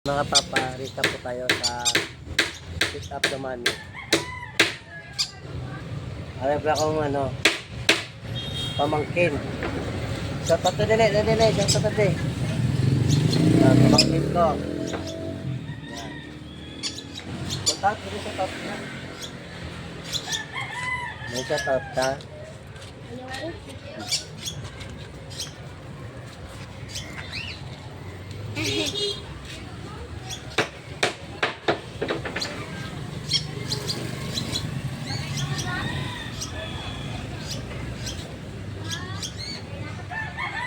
Mga paparita po tayo sa pick up the money. Alam pala akong pamangkin. Sa tato dili, sa tato dili. Pamangkin ko. Yan. Kontak, dili sa top na. May sa top ta.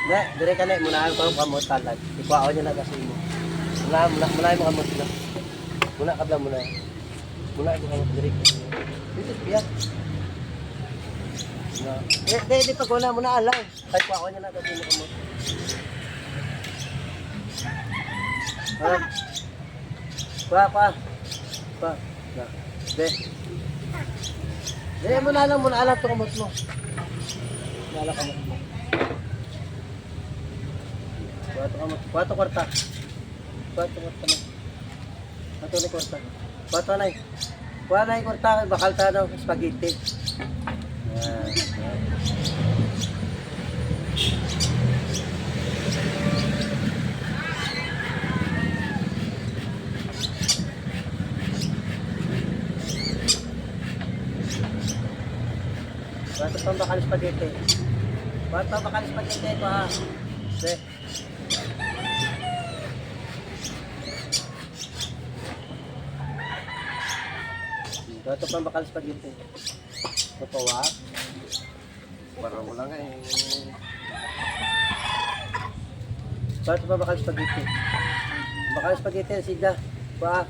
Na, dire ka na, munahan ko ang kamot talag. Ikuha niya na kasi mo. Munahan mo kamot na. Muna ka blang muna. Muna ka kamot dire. Dito biyak. Na. Di pag wala muna alang. Kahit kuha niya na kasi mo kamot. Pa. Na. De, muna alang to kamot mo. Muna kamot mo. Kuwato kwarta na. Kuwato na kwarta. Kuwato na. Kuha na yung kwarta. Bakal ta daw. Spaghetti. Yan. Kuwato pang bakal spaghetti. Kuwato pang bakal spaghetti ito ha. Be. Ito pang bakal spaghetti. Papawak. Parang mo lang eh. Ito pang bakal spaghetti. Bakal spaghetti, sida. Pa.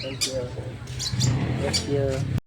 Thank you.